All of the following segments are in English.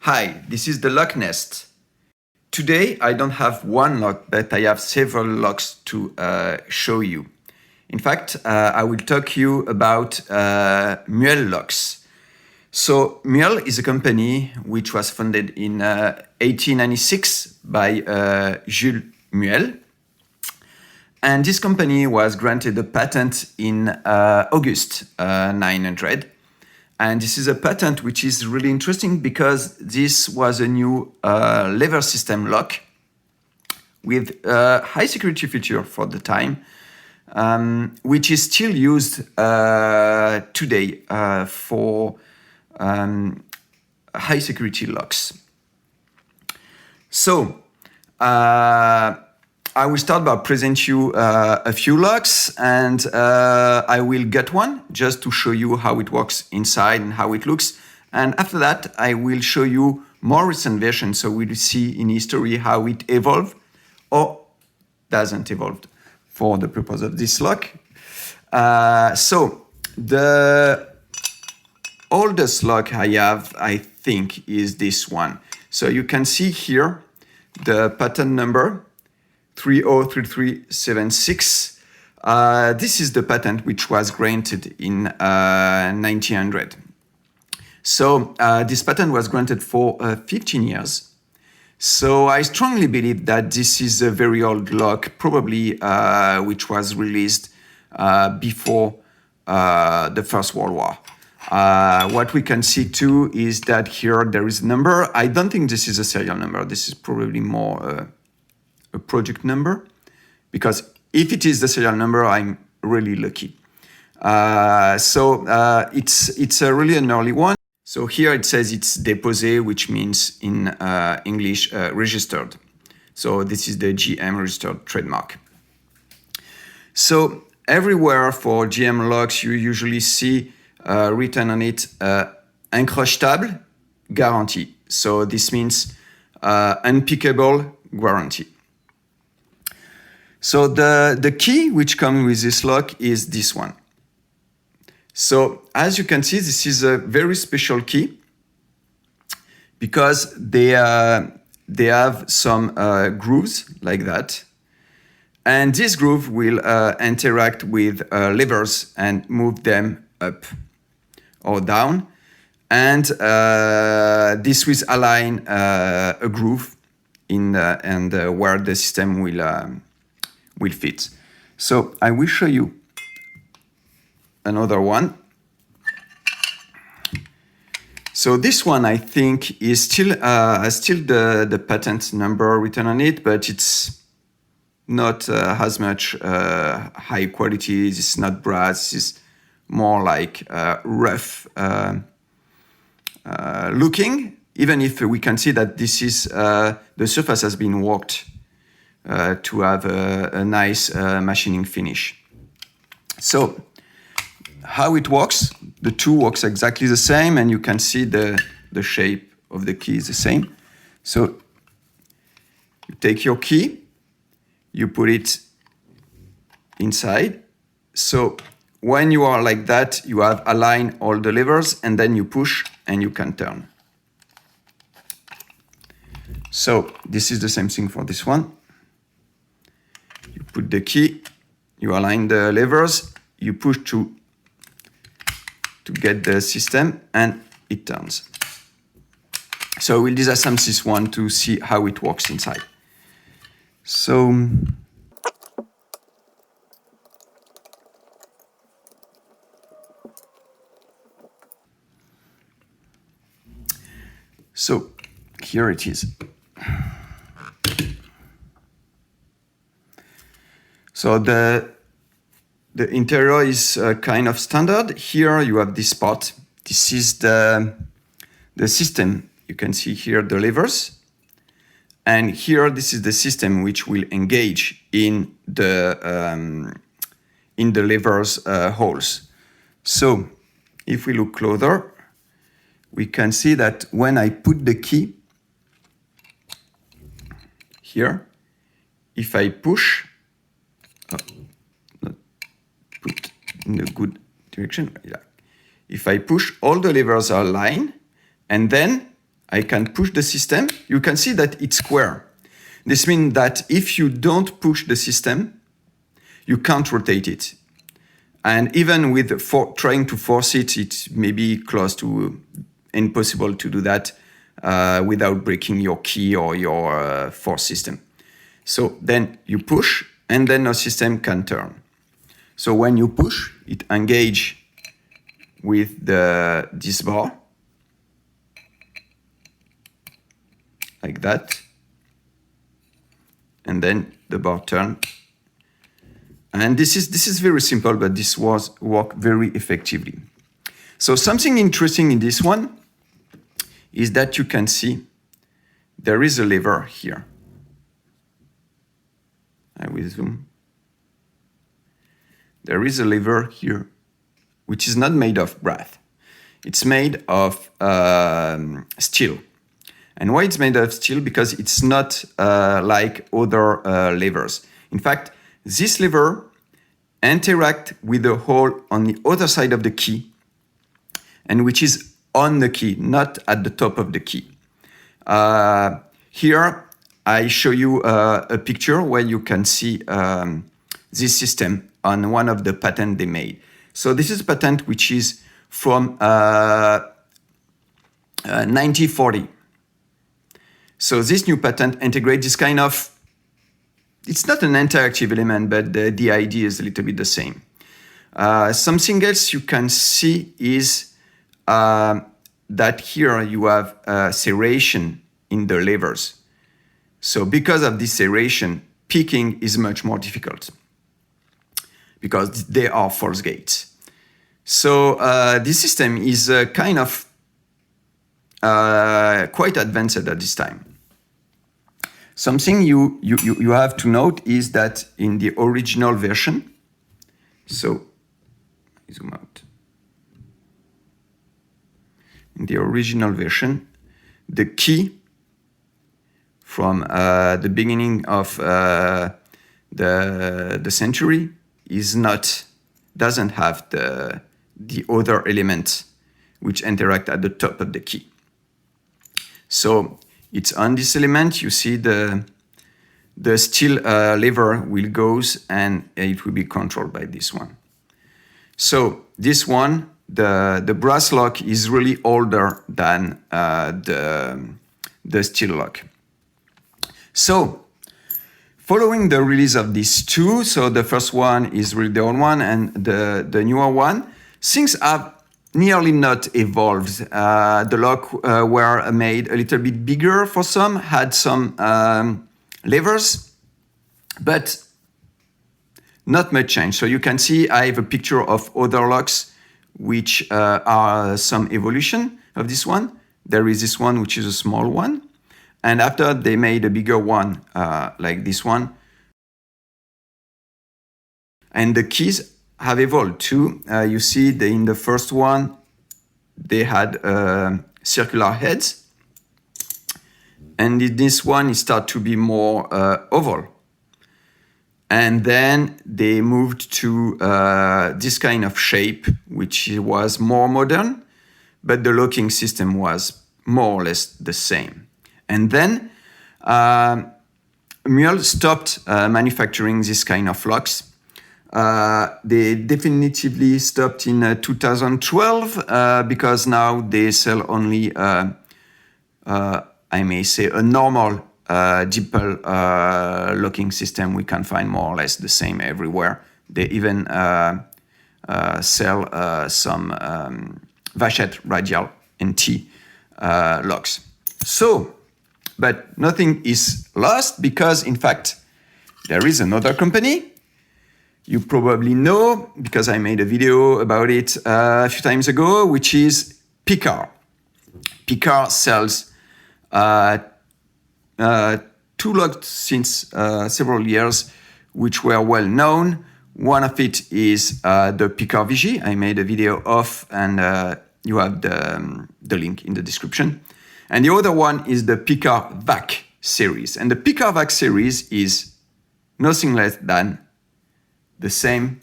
Hi, this is the lock nest. Today I don't have one lock, but I have several locks to show you. In fact, I will talk you about Muel locks. So Muel is a company which was founded in 1896 by Jules Muel. And this company was granted a patent in August 900. And this is a patent which is really interesting because this was a new lever system lock with a high security feature for the time, which is still used today for high security locks. So, I will start by present you a few locks, and I will get one just to show you how it works inside and how it looks. And after that, I will show you more recent versions, so we'll see in history how it evolved or doesn't evolve for the purpose of this lock. So the oldest lock I have, I think, is this one. So you can see here the patent number 303376. This is the patent which was granted in 1900. So this patent was granted for 15 years. So I strongly believe that this is a very old lock, probably which was released before the First World War. What we can see too is that here there is a number. I don't think this is a serial number. This is probably more a project number, because if it is the serial number, I'm really lucky. It's really an early one. So here it says it's déposé, which means in English registered. So this is the GM registered trademark. So everywhere for GM locks, you usually see written on it incrochable guarantee. So this means unpickable guarantee. So the key which comes with this lock is this one. So as you can see, this is a very special key because they have some grooves like that. And this groove will interact with levers and move them up or down. And this will align a groove in where the system will fit. So I will show you another one. So this one I think is still the patent number written on it, but it's not as much high quality. This is not brass. This is more like rough looking. Even if we can see that this is the surface has been worked to have a nice machining finish. So how it works, the two works exactly the same, and you can see the shape of the key is the same. So you take your key, you put it inside. So when you are like that, you have aligned all the levers, and then you push and you can turn. So this is the same thing for this one. You put the key, you align the levers, you push to get the system, and it turns. So we'll disassemble this one to see how it works inside. So here it is. So the interior is kind of standard. Here you have this part. This is the system. You can see here the levers. And here this is the system which will engage in the levers holes. So if we look closer, we can see that when I put the key here, if I push, not put in a good direction, yeah. If I push, all the levers are aligned, and then I can push the system. You can see that it's square. This means that if you don't push the system, you can't rotate it. And even with trying to force it, it may be close to impossible to do that without breaking your key or your force system. So then you push, and then the system can turn. So when you push, it engages with this bar, like that. And then the bar turns. And this is very simple, but this work very effectively. So something interesting in this one is that you can see there is a lever here. I will zoom. There is a lever here, which is not made of brass. It's made of steel. And why it's made of steel? Because it's not like other levers. In fact, this lever interacts with the hole on the other side of the key, and which is on the key, not at the top of the key. Here, I show you a picture where you can see this system on one of the patents they made. So this is a patent which is from 1940. So this new patent integrates this kind of, it's not an interactive element, but the idea is a little bit the same. Something else you can see is that here you have serration in the levers. So because of this serration, picking is much more difficult because they are false gates. So this system is kind of quite advanced at this time. Something you have to note is that in the original version, so zoom out. In the original version, the key from the beginning of the century doesn't have the other elements which interact at the top of the key. So it's on this element, you see the steel lever will goes and it will be controlled by this one. So this one, the brass lock is really older than the steel lock. So following the release of these two, so the first one is really the old one and the newer one, things have nearly not evolved. The lock were made a little bit bigger for some, had some levers, but not much change. So you can see I have a picture of other locks which are some evolution of this one. There is this one which is a small one. And after they made a bigger one like this one. And the keys have evolved too. You see in the first one, they had circular heads. And in this one, it started to be more oval. And then they moved to this kind of shape, which was more modern, but the locking system was more or less the same. And then Muel stopped manufacturing this kind of locks. They definitively stopped in 2012 because now they sell only, I may say, a normal DeepL locking system. We can find more or less the same everywhere. They even sell some Vachette radial NT locks. So, but nothing is lost because, in fact, there is another company. You probably know, because I made a video about it a few times ago, which is Picard. Picard sells two locks since several years, which were well known. One of it is the Picard Vigie I made a video of, and you have the link in the description. And the other one is the Picard Vac series. And the Picard Vac series is nothing less than the same.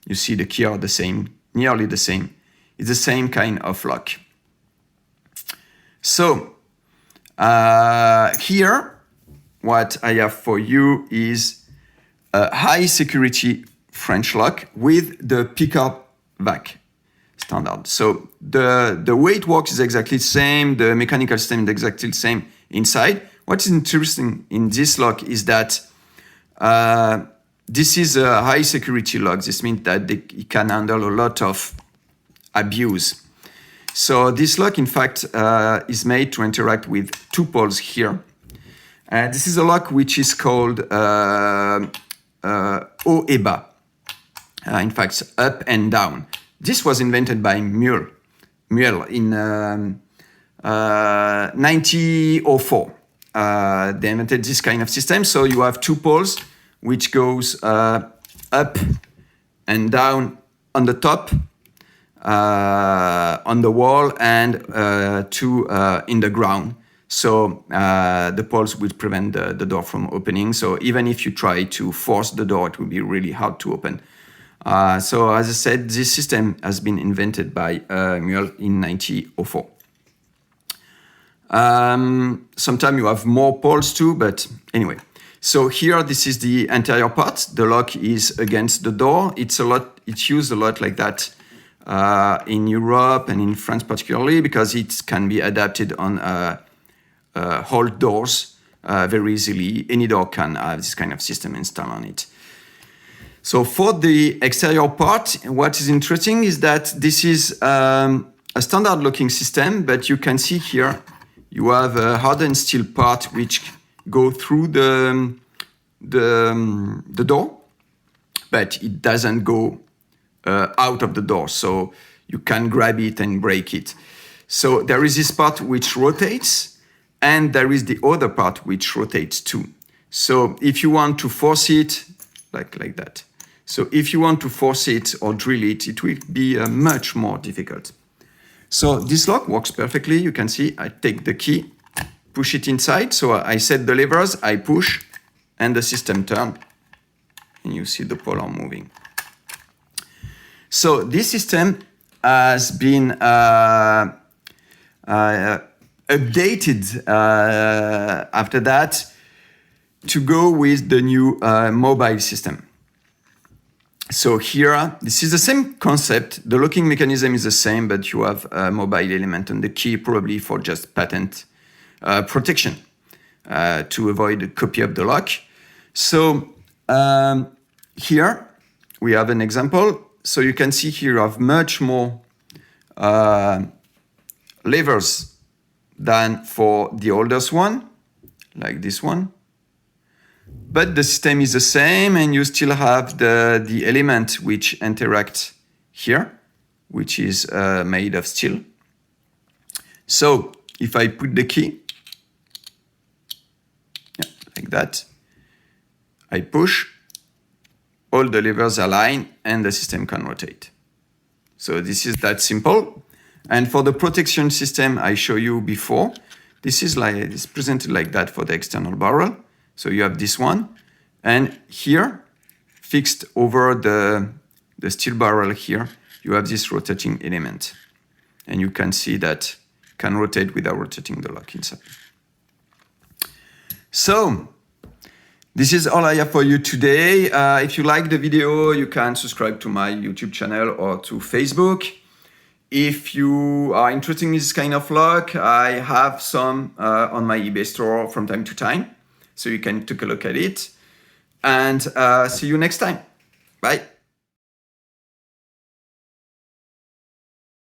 You see the key are the same, nearly the same. It's the same kind of lock. So here, what I have for you is a high security French lock with the Picard vac standard. So the way it works is exactly the same. The mechanical system is exactly the same inside. What is interesting in this lock is that this is a high security lock. This means that it can handle a lot of abuse. So this lock, in fact, is made to interact with two poles here. This is a lock which is called OEBA. In fact, up and down. This was invented by Muel in 1904. They invented this kind of system. So you have two poles which goes up and down on the top, on the wall, and in the ground. So the poles will prevent the door from opening. So even if you try to force the door, it will be really hard to open. So as I said, this system has been invented by Muel in 1904. Sometimes you have more poles too, but anyway. So here, this is the interior part. The lock is against the door. It's used a lot like that in Europe and in France particularly, because it can be adapted on hold doors very easily. Any door can have this kind of system installed on it. So for the exterior part, what is interesting is that this is a standard locking system, but you can see here you have a hardened steel part which go through the door, but it doesn't go out of the door, so you can grab it and break it. So there is this part which rotates, and there is the other part which rotates too. So if you want to force it, like that. So if you want to force it or drill it, it will be much more difficult. So this lock works perfectly. You can see I take the key, push it inside. So I set the levers, I push, and the system turns. And you see the pole are moving. So this system has been updated after that to go with the new mobile system. So here, this is the same concept. The locking mechanism is the same, but you have a mobile element on the key, probably for just patent protection to avoid a copy of the lock. So here we have an example. So you can see here you have much more levers than for the oldest one, like this one. But the system is the same, and you still have the element which interact here, which is made of steel. So if I put the key, like that, I push, all the levers align, and the system can rotate. So this is that simple. And for the protection system I showed you before, this is presented like that for the external barrel. So you have this one, and here, fixed over the steel barrel here, you have this rotating element. And you can see that it can rotate without rotating the lock inside. So this is all I have for you today. If you like the video, you can subscribe to my YouTube channel or to Facebook. If you are interested in this kind of lock, I have some on my eBay store from time to time. So you can take a look at it. And see you next time. Bye.